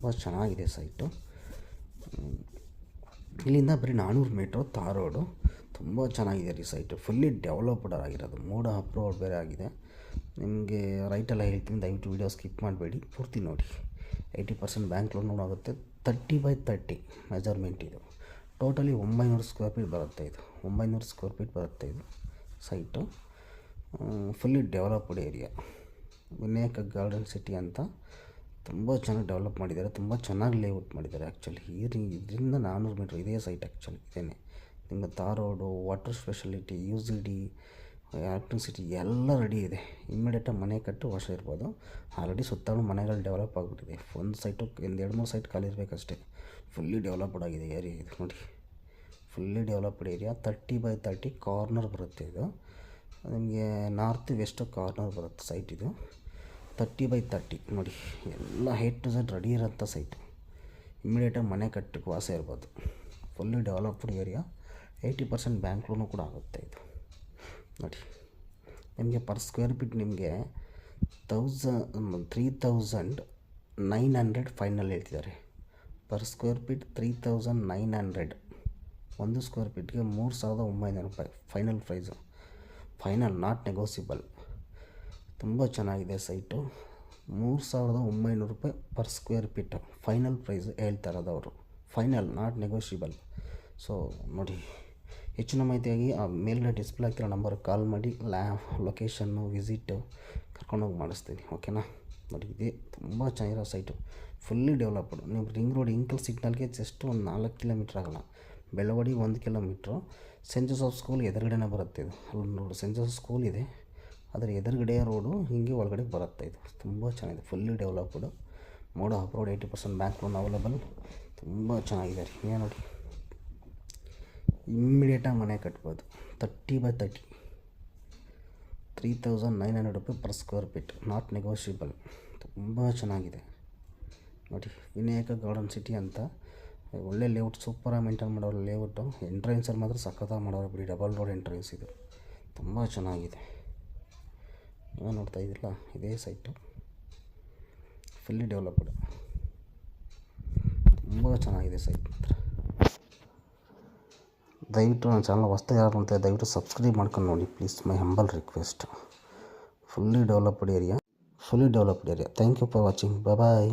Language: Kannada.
ತುಂಬ ಚೆನ್ನಾಗಿದೆ ಸೈಟು. ಇಲ್ಲಿಂದ ಬರೀ 400 ಮೀಟ್ರು ತಾರ್ ರೋಡು. ತುಂಬ ಚೆನ್ನಾಗಿದೆ ರೀ ಸೈಟು. ಫುಲ್ಲಿ ಡೆವಲಪ್ಡ್ ಆಗಿರೋದು. ಮೋಡ ಅಪ್ರೂವ್ಡ್ ಬೇರೆ ಆಗಿದೆ. ನಿಮಗೆ ರೈಟೆಲ್ಲ ಹೇಳ್ತೀನಿ, ದಯವಿಟ್ಟು ವೀಡಿಯೋ ಸ್ಕಿಪ್ ಮಾಡಬೇಡಿ, ಪೂರ್ತಿ ನೋಡಿ. 80% ಬ್ಯಾಂಕ್ ಲೋನ್ ಆಗುತ್ತೆ. 30x30 ಮೆಜರ್ಮೆಂಟ್ ಇದು. ಟೋಟಲಿ 900 ಸ್ಕ್ವೇರ್ ಫೀಟ್ ಬರುತ್ತೆ ಇದು. 900 ಸ್ಕ್ವೇರ್ ಫೀಟ್ ಬರುತ್ತೆ ಇದು site. Fully developed area. Vinayaka garden city ಅಂತ ತುಂಬ ಚೆನ್ನಾಗಿ ಡೆವಲಪ್ ಮಾಡಿದ್ದಾರೆ. ತುಂಬ ಚೆನ್ನಾಗಿ ಲೇಔಟ್ ಮಾಡಿದ್ದಾರೆ ಆ್ಯಕ್ಚುಲಿ. ಇದರಿಂದ 400 ಮೀಟ್ರ್ ಇದೇ ಸೈಟ್ ಆ್ಯಕ್ಚುಲಿ ಇದೇನೆ. ನಿಮಗೆ tar road, water facility, UGD, electricity ಎಲ್ಲ ರೆಡಿ ಇದೆ. ಇಮ್ಮಿಡಿಯೇಟಾಗಿ ಮನೆ ಕಟ್ಟು ವರ್ಷ ಇರ್ಬೋದು. ಆಲ್ರೆಡಿ ಸುತ್ತಲೂ ಮನೆಗಳು ಡೆವಲಪ್ ಆಗಿಬಿಟ್ಟಿದೆ. ಒಂದು ಸೈಟು ಒಂದು 2-3 ಸೈಟ್ ಖಾಲಿ ಇರಬೇಕಷ್ಟೇ. ಫುಲ್ಲಿ ಡೆವಲಪ್ಡ್ ಆಗಿದೆ ಏರಿಯಾ ಇದು ನೋಡಿ. Fully developed area. 30x30 corner ಬರುತ್ತೆ ಇದು. ನಿಮಗೆ ನಾರ್ತ್ ವೆಸ್ಟ್ ಕಾರ್ನರ್ ಬರುತ್ತೆ ಸೈಟ್ ಇದು. 30x30 ನೋಡಿ, ಎಲ್ಲ A to Z ರೆಡಿ ಇರೋಂಥ ಸೈಟು. ಇಮ್ಮಿಡಿಯೇಟಾಗಿ ಮನೆ ಕಟ್ಟಕ್ಕೆ ವಾಸ ಇರ್ಬೋದು. Fully developed area. 80% bank loan ಕೂಡ ಆಗುತ್ತೆ ಇದು ನೋಡಿ. ನಿಮಗೆ ಪರ್ ಸ್ಕ್ವೇರ್ ಫೀಟ್ ನಿಮಗೆ 3900 ಫೈನಲ್ ಹೇಳ್ತಿದ್ದಾರೆ. Per square feet 3900. ಒಂದು ಸ್ಕ್ವೇರ್ ಫೀಟ್ಗೆ 3900 ರೂಪಾಯಿ final price. Final, not negotiable. ತುಂಬ ಚೆನ್ನಾಗಿದೆ ಸೈಟು. 3900 ರೂಪಾಯಿ per square feet final price ಹೇಳ್ತಾ ಇರೋದು ಅವರು. Final, not negotiable. ಸೊ ನೋಡಿ, ಹೆಚ್ಚಿನ ಮಾಹಿತಿಯಾಗಿ ಆ ಮೇಲ್ಗಡೆ ಡಿಸ್ಪ್ಲೇ ಆಗ್ತಿರೋ ನಂಬರ್ಗೆ ಕಾಲ್ ಮಾಡಿ ಲೊಕೇಶನ್ನು, ವಿಸಿಟ್ಟು ಕರ್ಕೊಂಡೋಗಿ ಮಾಡಿಸ್ತೀನಿ, ಓಕೆನಾ. ನೋಡಿ, ಇದೇ ತುಂಬ ಚೆನ್ನಾಗಿರೋ ಸೈಟು. Fully developed. ನೀವು ರಿಂಗ್ ರೋಡ್ ಇಂಕಲ್ ಸಿಗ್ನಲ್ಗೆ ಜಸ್ಟ್ ಒಂದು 4 ಕಿಲೋಮೀಟ್ರ್ ಆಗೋಲ್ಲ. Belavadi 1 kilometre. Saint Joseph school ಎದುರುಗಡೆನೇ ಬರುತ್ತೆ ಇದು. ಅಲ್ಲಿ ನೋಡಿ, ಸೆಂಟ್ ಜೋಸೆಫ್ ಸ್ಕೂಲ್ ಇದೆ, ಅದರ ಎದುರುಗಡೆ ರೋಡು ಹಿಂಗೆ ಒಳಗಡೆ ಬರುತ್ತೆ ಇದು. ತುಂಬ ಚೆನ್ನಾಗಿದೆ. Fully developed. ಮೋಡ ಅಪ್ರೂವ್ಡ್. 80% bank loan available. ತುಂಬ ಚೆನ್ನಾಗಿದೆ ರೀ. ಏನು ನೋಡಿ, ಇಮ್ಮಿಡಿಯೇಟಾಗಿ ಮನೆ ಕಟ್ಬೋದು. 30x30. 3900 ರೂಪಾಯಿ per square feet, not negotiable. ತುಂಬ ಚೆನ್ನಾಗಿದೆ ನೋಡಿ. ವಿನಾಯಕ ಗಾರ್ಡನ್ ಸಿಟಿ ಅಂತ ಒಳ್ಳೆ ಲೇಔಟ್, ಸೂಪರಾಗಿ ಮೇಂಟೈನ್ ಮಾಡೋರು ಲೇಔಟು. ಎಂಟ್ರೆನ್ಸಲ್ಲಿ ಮಾತ್ರ ಸಖತ್ತಾಗಿ ಮಾಡೋರು ಬಿಡಿ. ಡಬಲ್ ರೋಡ್ ಎಂಟ್ರೆನ್ಸ್ ಇದು. ತುಂಬ ಚೆನ್ನಾಗಿದೆ. ನೀವು ನೋಡ್ತಾ ಇದ್ದಿಲ್ಲ, ಇದೇ ಸೈಟು. Fully developed. ತುಂಬ ಚೆನ್ನಾಗಿದೆ ಸೈಟ್ ಮಾತ್ರ. ದಯವಿಟ್ಟು ನನ್ನ ಚಾನಲ್ ಹೊಸ್ದಾಗಿ ಯಾರು ನೋಡ್ತಾರೆ, ದಯವಿಟ್ಟು ಸಬ್ಸ್ಕ್ರೈಬ್ ಮಾಡ್ಕೊಂಡು ನೋಡಿ please. My humble request. Fully developed area. Thank you for watching. Bye.